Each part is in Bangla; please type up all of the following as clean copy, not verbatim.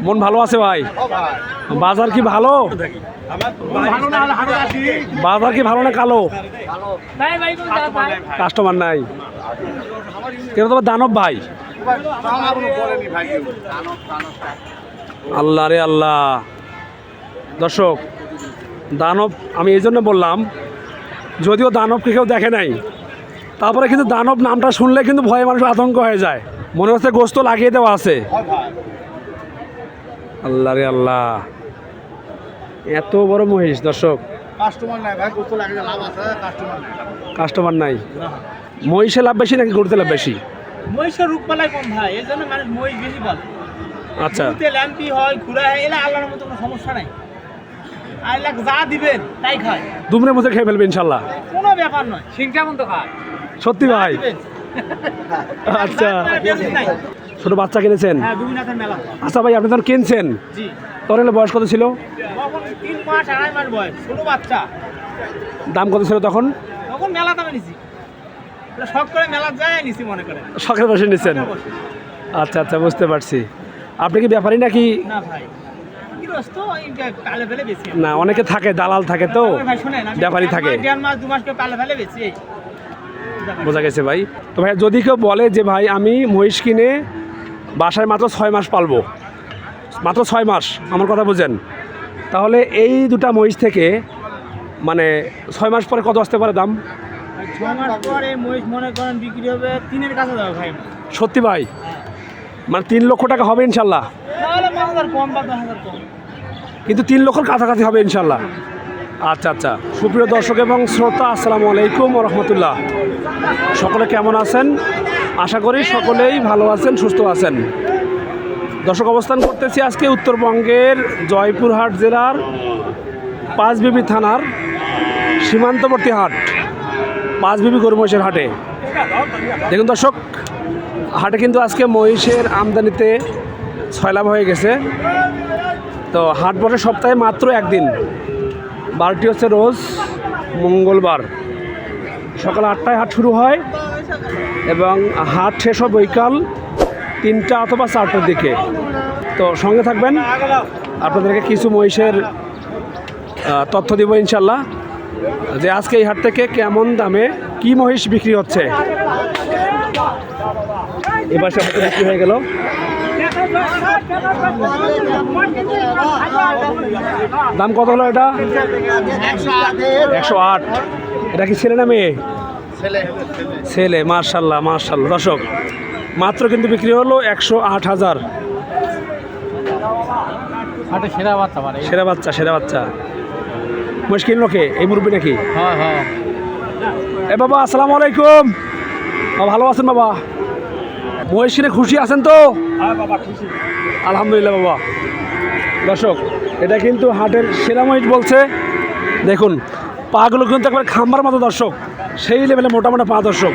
মন ভালো আছে ভাই? বাজার কি ভালো? বাজার কি ভালো না কালো? কাস্টমার নাই কেন? তোমার দানব ভাই, আল্লাহ রে আল্লাহ। দর্শক, দানব আমি এই জন্য বললাম, যদিও দানবকে কেউ দেখে নাই, তারপরে কিন্তু দানব নামটা শুনলে কিন্তু ভয়ে মানুষ আতঙ্ক হয়ে যায়, মনে হচ্ছে গোস্ত লাগিয়ে দেওয়া আছে। আল্লাহ রে আল্লাহ, এত বড় মহিষ। দর্শক, কাস্টমার নাই। মহিষে লাভ বেশি নাকি গরুতে লাভ বেশি? মহিষের রূপ পালায় কম ভাই, এই জন্য মানুষ মহিষ বেশি পালে। আচ্ছা, ল্যাম্পি হয়, ঘুরা হয়, এলা আল্লাহর মতো কোনো সমস্যা নাই। আর লাখ যা দিবেন তাই খায়, দুমড়ে মধ্যে খেয়ে ফেলবে ইনশাল্লাহ, কোনো ব্যাপার নয়। সিংটা মতো খায় সত্যি ভাই? আচ্ছা, ছোট বাচ্চা কিনেছেন? হ্যাঁ, দুবিনাথের মেলা। আচ্ছা ভাই, আপনি তখন কিনছেন, জি। তখন বয়স কত ছিল? তখন 3 মাস 2.5 মাস বয়স, ছোট বাচ্চা। দাম কত ছিল তখন? তখন মেলা দামে নিছি, শখ করে মেলা যায় নিছি মনে করে, শখের বসে নিচ্ছেন। আচ্ছা আচ্ছা, বুঝতে পারছি। আপনি কি ব্যাপারী নাকি? না ভাই, গৃহস্থ, পালে ফেলে বেশি। না, অনেকে থাকে, দালাল থাকে তো, ভাই শুনেন, ব্যাপারী থাকে। 1.5 মাস 2 মাস করে পালে ফেলে বেশি। বোঝা গেছে ভাই। তো ভাই, যদি কেউ বলে যে ভাই আমি মহিষ কিনে বাসায় মাত্র 6 মাস পালবো, মাত্র 6 মাস, আমার কথা বুঝেন, তাহলে এই দুটা মহিষ থেকে মানে 6 মাস পরে কত আসতে পারে দাম? 6 মাস পরে মহিষ মনে করেন বিক্রি হবে 3-এর কাছে যাবে ভাই। সত্যি ভাই? মানে 3 লক্ষ টাকা হবে ইনশাল্লাহ? তাহলে 5,000 কম বা 10,000 কম, কিন্তু 3 লক্ষর কাছাকাছি হবে ইনশাল্লাহ। আচ্ছা আচ্ছা। সুপ্রিয় দর্শক এবং শ্রোতা, আসসালামু আলাইকুম ওয়া রাহমাতুল্লাহ। সকলে কেমন আছেন? আশা করি সকলেই ভালো আছেন, সুস্থ আছেন। দর্শক, অবস্থান করতেছি আজকে উত্তরবঙ্গের জয়পুরহাট জেলার পাঁচবিবি থানার সীমান্তবর্তী হাট, পাঁচবিবি গরু মহিষের হাটে। দেখুন দর্শক, হাটে কিন্তু আজকে মহিষের আমদানিতে ছয়লাভ হয়ে গেছে। তো হাট বসে সপ্তাহে মাত্র একদিন, বারটি হচ্ছে রোজ মঙ্গলবার। সকাল 8টায় হাট শুরু হয় এবং হাট শেষ হয় বৈকাল 3টা অথবা 4টার দিকে। তো সঙ্গে থাকবেন, আপনাদেরকে কিছু মহিষের তথ্য দিব ইনশাল্লাহ, যে আজকে এই হাট থেকে কেমন দামে কি মহিষ বিক্রি হচ্ছে। এবার সে বিক্রি হয়ে গেল। দাম কত হলো এটা? 108। এটা কি ছেলে না মেয়ে? ছেলে। মাশাল্লাহ মাশাল্লাহ। দর্শক, মাত্র কিন্তু বিক্রি হলো 108,000। সেরা বাচ্চা, সেরা বাচ্চা, সেরা বাচ্চা। মহিষ কিনলো কে? এই মুরব্বী নাকি? হ্যাঁ হ্যাঁ। এ বাবা, আসসালামু আলাইকুম। ভালো আছেন বাবা? মহিষ কিনে খুশি আছেন তো? আলহামদুলিল্লাহ বাবা। দর্শক, এটা কিন্তু হাটের সেরা মহিষ বলছে। দেখুন, পাগুলো কিন্তু একবার খাম্বার মতো দর্শক, সেই লেভেলে মোটা মোটা পা দর্শক।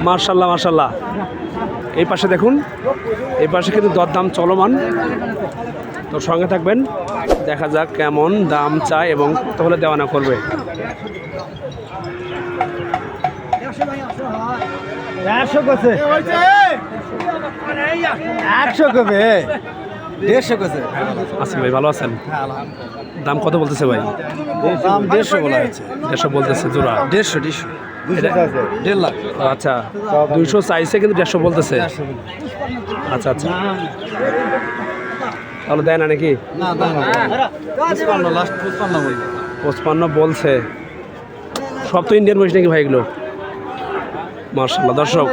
মার্শাল্লাহ মার্শাল্লাহ। এই পাশে দেখুন, এই পাশে কিন্তু দরদাম চলমান। তো সঙ্গে থাকবেন, দেখা যাক কেমন দাম চায় এবং তাহলে দেওয়ানা করবে। 100 কইছে, 100 কবে, 150 কইছে। আচ্ছা ভাই, ভালো আছেন? দাম কত বলতেছে ভাই? দাম 150 বলা হয়েছে। 150 বলতেছে জোড়া? 150 1.5 লাখ। আচ্ছা, 200 চাইছে কিন্তু 150 বলতেছে। আচ্ছা আচ্ছা, তাহলে দেয় না নাকি? না দাম না, 55 লাস্ট 55 বলি। 55 বলছে। সব তো ইন্ডিয়ান মহিষ নাকি ভাই এগুলো? মার্শাল্লাহ। দর্শক,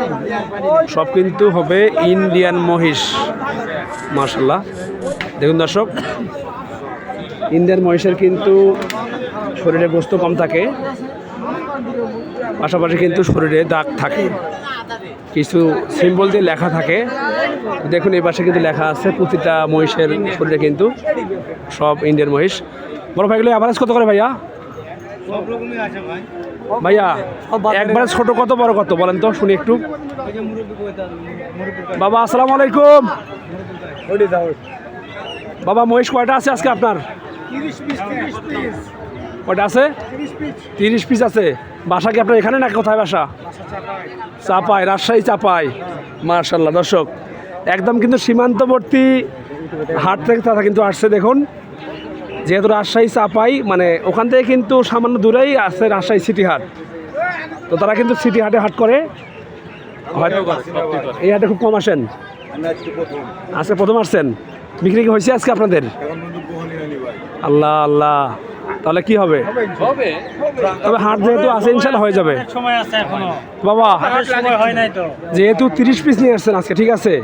সব কিন্তু হবে ইন্ডিয়ান মহিষ। মার্শাল্লাহ। দেখুন দর্শক, ইন্ডিয়ান মহিষের কিন্তু শরীরে গোস্ত কম থাকে, পাশাপাশি কিন্তু শরীরে দাগ থাকে, কিছু সিম্বল দিয়ে লেখা থাকে। দেখুন, এই পাশে কিন্তু লেখা আছে প্রতিটা মহিষের শরীরে কিন্তু সব ইন্ডিয়ান মহিষ। বড় ভাইগুলো অ্যাভারেজ কত করে ভাইয়া? সব রকমই আছে ভাই। ভাইয়া একবারে ছোট কত, বড় কত বলেন তো শুনি একটু। বাবা আসসালামু আলাইকুম। বাবা, মহিষ কয়টা আছে আজকে আপনার? 30 পিস। কয়টা আছে? 30 পিস আছে। বাসা কি আপনার এখানে না কোথায় বাসা? চাপাই, রাজশাহী চাপাই। মার্শাল্লাহ। দর্শক, একদম কিন্তু সীমান্তবর্তী হাট থেকে তারা কিন্তু আসছে দেখুন, যেহেতু রাজশাহী চাপাই মানে ওখান থেকে কিন্তু সামান্য দূরেই আছে রাজশাহী সিটি হাট। তো তারা কিন্তু সিটি হাটে হাট করে, হয়তো এই হাটে খুব কম আসেন। আজকে প্রথম আসছেন, বিক্রি কি হয়েছে আজকে আপনাদের? আল্লাহ আল্লাহ, তাহলে কি হবে? তবে হাট যেহেতু আছে ইনশাল্লাহ হয়ে যাবে। সময় আছে এখনো বাবা সময় হয় নাই তো। যেহেতু 30 পিস নিয়ে আসছেন আজকে, ঠিক আছে,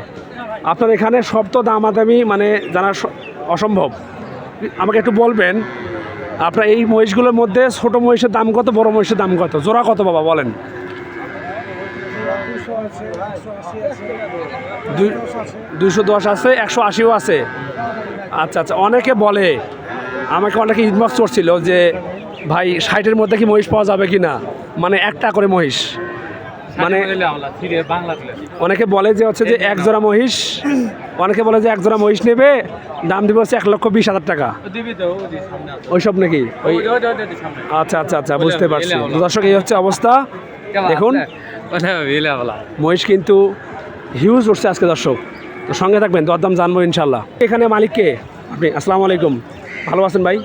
আপনার এখানে সব তো দামাদামি মানে জানা অসম্ভব। আমাকে একটু বলবেন আপনার এই মহিষগুলোর মধ্যে ছোট মহিষের দাম কত, বড় মহিষের দাম কত, জোড়া কত বাবা বলেন? 210 আছে, 180ও আছে। আচ্ছা আচ্ছা, অনেকে বলে, আমাকে অনেকে ইনবক্স করছিল যে ভাই 60-এর মধ্যে কি মহিষ পাওয়া যাবে কি না, মানে একটা করে মহিষ, মানে অনেকে বলে যে হচ্ছে যে এক জোড়া মহিষ, অনেকে বলে যে এক জোড়া মহিষ নেবে, দাম দিব হচ্ছে 1,20,000 টাকা, ওইসব নাকি? ওই আচ্ছা আচ্ছা আচ্ছা, বুঝতে পারছি। দর্শক এই হচ্ছে অবস্থা, দেখুন মহিষ কিন্তু হিউজ উঠছে আজকে দর্শক। তো সঙ্গে থাকবেন, দরদাম জানবো ইনশাল্লাহ। এখানে মালিককে আপনি, আসসালামু আলাইকুম, ভালো আছেন ভাই?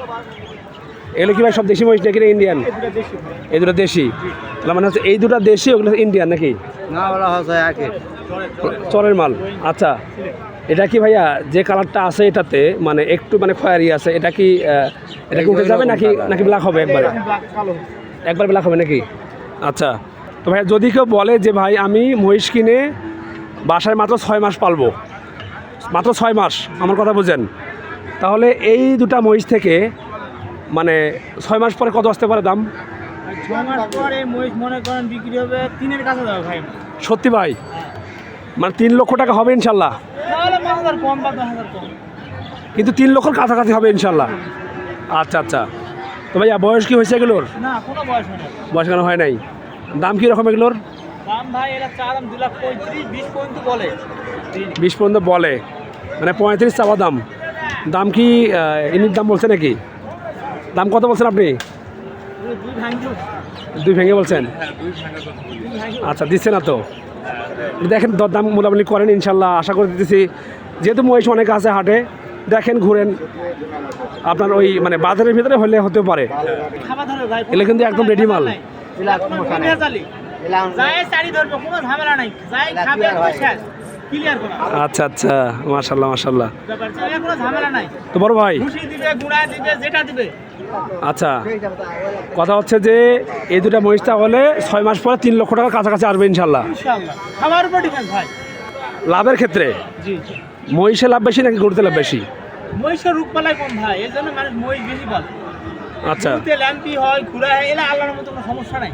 এগুলো কি ভাই সব দেশি মহিষ নাকি ইন্ডিয়ান? এই দুটো দেশি, মানে হচ্ছে এই দুটো দেশি, ওগুলো ইন্ডিয়ান নাকি? চরের মাল। আচ্ছা, এটা কি ভাইয়া যে কালারটা আছে এটাতে মানে একটু মানে খয়েরি আছে, এটা কি এটা কি উঠে যাবে নাকি নাকি ব্ল্যাক হবে একবারে? একবার ব্ল্যাক হবে নাকি? আচ্ছা, তো ভাইয়া যদি কেউ বলে যে ভাই আমি মহিষ কিনে বাসায় মাত্র 6 মাস পালবো, মাত্র 6 মাস, আমার কথা বুঝেন, তাহলে এই দুটা মহিষ থেকে মানে 6 মাস পরে কত আসতে পারে দাম? 6 মাস পরে মহিষ মনে করেন বিক্রি হবে 3-এর কাছে যাবে ভাই। সত্যি ভাই? মানে 3 লক্ষ টাকা হবে ইনশাল্লাহ? তাহলে 5,000 কম বা 10,000 কম, কিন্তু 3 লক্ষর কাছাকাছি হবে ইনশাল্লাহ। আচ্ছা আচ্ছা, তো ভাইয়া বয়স কি হয়েছে এগুলোর? না কোনো বয়স হয় না। বয়স কেন হয় নাই? দাম কী রকম এগুলোর? দাম ভাই এরা চা দাম 2,35,000, 20 পর্যন্ত বলে। 20 পর্যন্ত বলে, মানে 35 চাওয়া দাম। দাম কি ইনির দাম বলছে নাকি? দাম কত বলছেন আপনি? 2 ভেঙে বলছেন? আচ্ছা, দিচ্ছে না তো? দেখেন দরদাম মোটামুটি করেন ইনশাল্লাহ, আশা করে দিতেছি। যেহেতু মহিষ অনেক আছে হাটে, দেখেন ঘুরেন, আপনার ওই মানে বাজারের ভিতরে হলে হতে পারে। এগুলো কিন্তু একদম রেডি মাল। আচ্ছা আচ্ছা, মাশাল্লাহ মাশাল্লাহ। তো বড় ভাই, আচ্ছা কথা হচ্ছে যে এই দুটা মহিষটা হলে 6 মাস পরে 3 লক্ষ টাকার কাছাকাছি আসবে ইনশাল্লাহ। লাভের ক্ষেত্রে মহিষের লাভ বেশি নাকি গরুতে লাভ বেশি? মহিষের রূপ পালায় কম ভাই, এই জন্য মানুষ মহিষ বেশি পালে। আচ্ছা, ল্যাম্পি হয়, ঘুরা হয়, এলা আল্লাহর মতো কোনো সমস্যা নাই।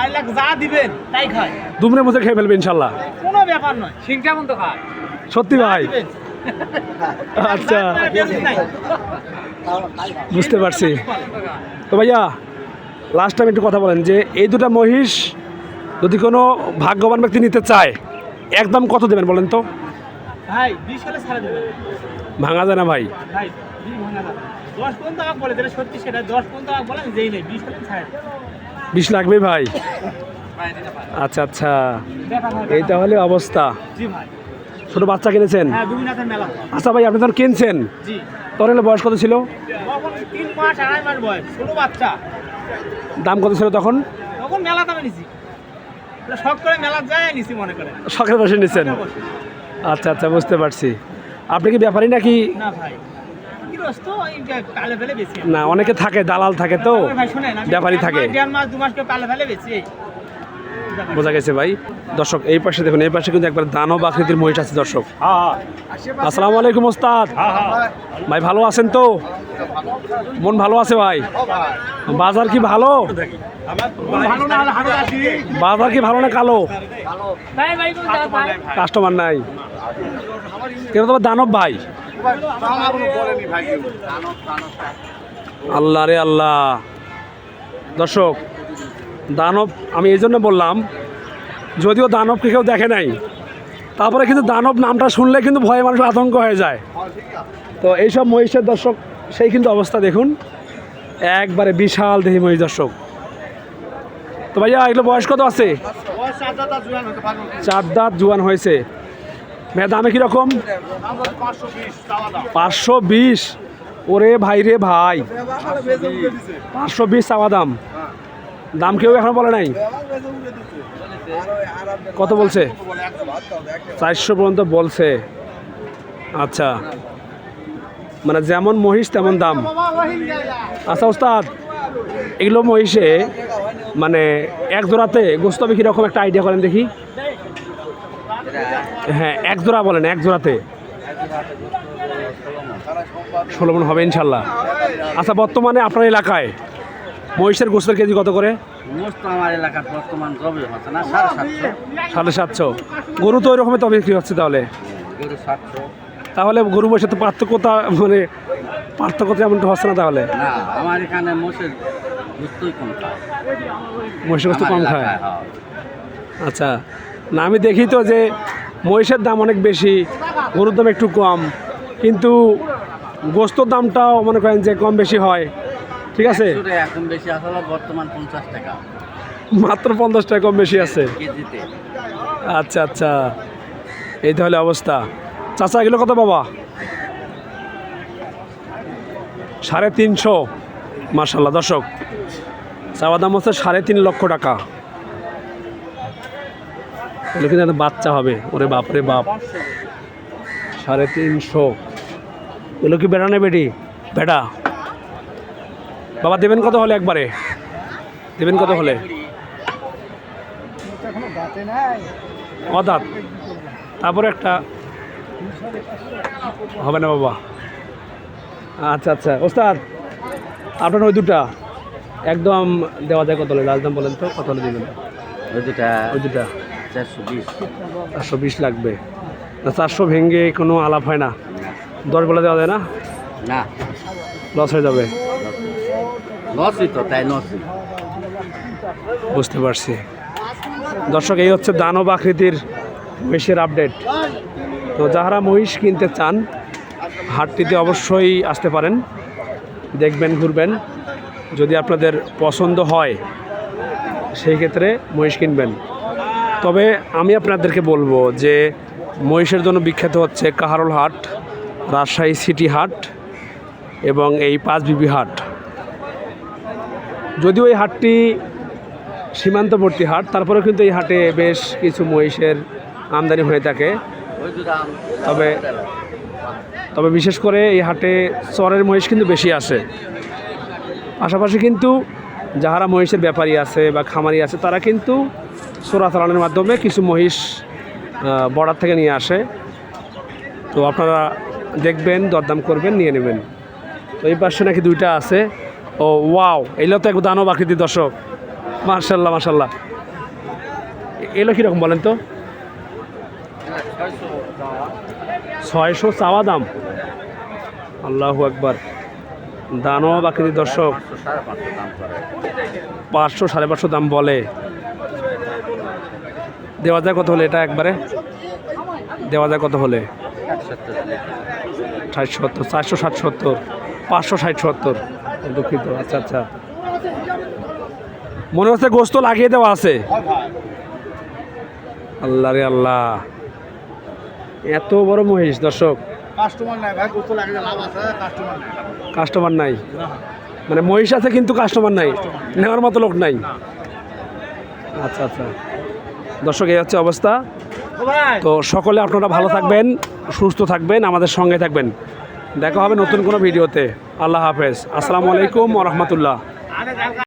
আল্লাহ যা দিবেন তাই খায়, দুমড়ে মুচড়ে খেয়ে ফেলবে ইনশাল্লাহ, কোনো ব্যাপার নয়। সিংটা মতো খায় সত্যি ভাই? আচ্ছা, বুঝতে পারছি। তো ভাইয়া লাস্ট টাইম একটু কথা বলেন যে এই দুটা মহিষ যদি কোনো ভাগ্যবান ব্যক্তি নিতে চায়, একদম কত দেবেন বলেন তো? ভাই 20 হলে ছাড়া দেবেন। ভাঙা যায় না ভাই? ভাই 20 ভাঙা যাবে। 10 পর্যন্ত আমাকে বলে যেটা সত্যি সেটা 10 পর্যন্ত আমাকে বলেন, যেই নেই 20 হলে ছাড়া দেবেন। 20 লাগবে ভাই? আচ্ছা আচ্ছা, এই তাহলে অবস্থা। জি ভাই। ছোট বাচ্চা কিনেছেন? হ্যাঁ, গোবিনাথের মেলা। আচ্ছা ভাই, আপনি তখন কিনছেন, জি, তখন এলে বয়স কত ছিল? তখন 3 মাস 2.5 মাস বয়স, ছোট বাচ্চা। দাম কত ছিল তখন? তখন মেলা দামে নিছি, শখ করে মেলা যায় নিছি মনে করে। শখের বসে নিছেন? আচ্ছা আচ্ছা, বুঝতে পারছি। আপনি কি ব্যাপারী নাকি? না ভাই, গৃহস্থ, পালে ফেলে বেশি না, অনেকে থাকে, দালাল থাকে, তো ভাই শুনেন, ব্যাপারী থাকে। 1.5 মাস 2 মাসকে পালে ফেলে বেশি। বোঝা গেছে ভাই। দর্শক এই পাশে দেখুন, এই পাশে কিন্তু একবার দানব আকৃতির মহিষ আছে দর্শক। আসসালামু আলাইকুম ওস্তাদ ভাই, ভালো আছেন তো? মন ভালো আছে ভাই? বাজার কি ভালো? বাজার কি ভালো না কালো? কাস্টমার নাই কেন? তোমার দানব ভাই, আল্লাহ রে আল্লাহ। দর্শক দানব আমি এই জন্য বললাম, যদিও দানবকে কেউ দেখে নাই, তারপরে কিন্তু দানব নামটা শুনলে কিন্তু ভয়ে মানুষ আতঙ্ক হয়ে যায়। তো এইসব মহিষের দর্শক সেই কিন্তু অবস্থা দেখুন, একবারে বিশাল দেহি মহিষ দর্শক। তো ভাইয়া এগুলো বয়স কত আছে? 4 দাঁত জোয়ান হয়েছে। ভাইয়া দামে কীরকম? আমরা 520 চাওয়া দাম। 520। ওরে ভাই রে ভাই, 520 চাওয়া দাম। দাম কেউ এখন বলে নাই? কত বলছে? 400 পর্যন্ত বলছে। আচ্ছা, মানে যেমন মহিষ তেমন দাম। আচ্ছা ওস্তাদ, এগুলো মহিষে মানে এক জোড়াতে গোস্ত হবে কীরকম একটা আইডিয়া করেন দেখি। হ্যাঁ এক জোড়া বলেন, এক জোড়াতে 16 মণ হবে ইনশাল্লাহ। আচ্ছা বর্তমানে আপনার এলাকায় মহিষের গোস্তের কেজি কত করে? মোস্ট আমার এলাকার বর্তমান জবে হচ্ছে না 750, 750। গরু তো ওই রকমের তো বিক্রি হচ্ছে তাহলে। গরু 700। তাহলে গরু মহিষের তো পার্থক্যতা মানে পার্থক্য তেমন তো হচ্ছে না তাহলে। না আমার এখানে মোষের গুস্তই কম খায়, মহিষের গোস্ত কম আমার খায়। এলাকায়, হ্যাঁ। আচ্ছা, না আমি দেখি তো যে মহিষের দাম অনেক বেশি, গরুর দাম একটু কম, কিন্তু গোস্তর দামটাও মনে করেন যে কম বেশি হয়। ঠিক আছে, 100 টাকা এখন বেশি আসলে বর্তমান 50 টাকা মাত্র 50 টাকা কম বেশি আছে। কেজিতে। আচ্ছা আচ্ছা, এই তাহলে অবস্থা। চাচা এগুলো কত বাবা? 350। মার্শাল্লাহ দর্শক, চাওয়া দাম হচ্ছে 3.5 লক্ষ টাকা। এগুলো কিন্তু একটা বাচ্চা হবে। ওরে বাপ রে বাপ, 350। এগুলো কি বেড়া নেই বেটি? বেটা বাবা দেবেন কত হলে? একবারে দেবেন কত হলে? অদাত, তারপরে একটা হবে না বাবা। আচ্ছা আচ্ছা ওস্তাদ, আপনার ওই দুটা একদম দেওয়া যায় কত হলে? লাস্ট দাম বলেন তো, কত হলে দেবেন? ওই দুটা ওই দুটা 420। 420 লাগবে না? 400 ভেঙে কোনো আলাপ হয় না? 10 বলে দেওয়া যায় না? না লস হয়ে যাবে। লসই তো, তাই লসই। বুঝতে পারছি দর্শক, এই হচ্ছে দানব আকৃতির মহিষের আপডেট। তো যারা মহিষ কিনতে চান হাটটিতে অবশ্যই আসতে পারেন, দেখবেন, ঘুরবেন। যদি আপনাদের পছন্দ হয় সেই ক্ষেত্রে মহিষ কিনবেন। তবে আমি আপনাদেরকে বলবো যে মহিষের জন্য বিখ্যাত হচ্ছে কাহারোল হাট, রাজশাহী সিটি হাট এবং এই 5 বিবি হাট। যদিও এই হাটটি সীমান্তবর্তী হাট, তারপরেও কিন্তু এই হাটে বেশ কিছু মহিষের আমদানি হয়ে থাকে। ওই দুটা তবে তবে বিশেষ করে এই হাটে চরের মহিষ কিন্তু বেশি আসে। পাশাপাশি কিন্তু যারা মহিষের ব্যাপারী আছে বা খামারি আছে তারা কিন্তু চোরাচালানের মাধ্যমে কিছু মহিষ বর্ডার থেকে নিয়ে আসে। তো আপনারা দেখবেন, দরদাম করবেন, নিয়ে নেবেন। তো এই পাশে নাকি দুইটা আছে। ও ওয়াও, এগুলো তো এক দানব আকৃতি দর্শক। মার্শাল্লাহ মার্শাল্লাহ। এগুলো কীরকম বলেন তো? 600 চাওয়া দাম। আল্লাহু আকবার, দানব আকৃতি দর্শক। 500 দাম করে। 500 550 দাম বলে। দেওয়া যায় কত হলে এটা? একবারে দেওয়া যায় কত হলে? 60 70, 460 70, 560 70। দুঃখিত। আচ্ছা আচ্ছা, মনে হচ্ছে গোস্ত লাগিয়ে দেওয়া আছে। আল্লাহ রে আল্লাহ, এত বড় মহিষ দর্শক। কাস্টমার নাই ভাই, কত লাগে লাভ আছে, কাস্টমার নাই। কাস্টমার নাই মানে মহিষ আছে কিন্তু কাস্টমার নাই, নেওয়ার মতো লোক নাই। আচ্ছা আচ্ছা দর্শক, এই হচ্ছে অবস্থা। ও ভাই, তো সকলে আপনারা ভালো থাকবেন, সুস্থ থাকবেন, আমাদের সঙ্গে থাকবেন। দেখা হবে নতুন কোনো ভিডিওতে। আল্লাহ হাফেজ, আসসালামু আলাইকুম ওয়া রাহমাতুল্লাহ। আরে